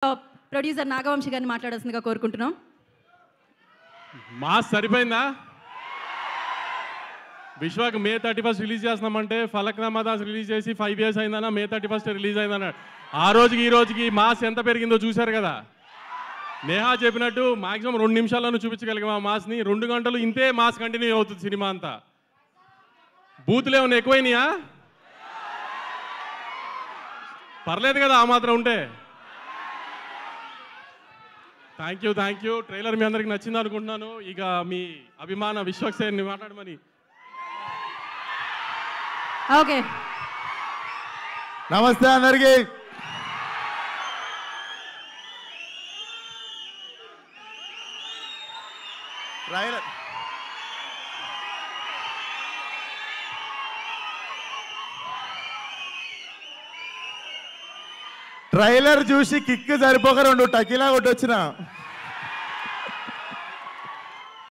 Producer Nagavamsi గారిని మాట్లాడాల్సిందిగా కోరుకుంటున్నాం. మాస్ సరిపోయిందా? విశ్వాక్ మే 31 రిలీజ్ చేస్తున్నామంటే ఫలక్నామా దాస్ రిలీజ్ చేసి 5 years అయిందన్నా, మే 31 రిలీజ్ అయిందన్నాడు. ఆ రోజుకి ఈ రోజుకి మాస్ ఎంత పెరిగిందో చూశారు కదా. నేహా చెప్పినట్టు మాక్సిమం 2 నిమిషాలను చూపించగలిగాం ఆ మాస్ని. 2 గంటలు ఇంతే మాస్ కంటిన్యూ అవుతుంది సినిమా అంతా. బూతులు ఏమైనా ఎక్కువైనాయా? పర్లేదు కదా ఆ మాత్రం ఉంటే. Thank you. ట్రైలర్ మీ అందరికి నచ్చింది అనుకుంటున్నాను. ఇక మీ అభిమాన విశ్వాక్ సేన్ని మాట్లాడమని. ఓకే, నమస్తే అందరికి. ట్రైలర్ చూసి కిక్ సరిపోక 2 టకీలా కొట్టొచ్చిన.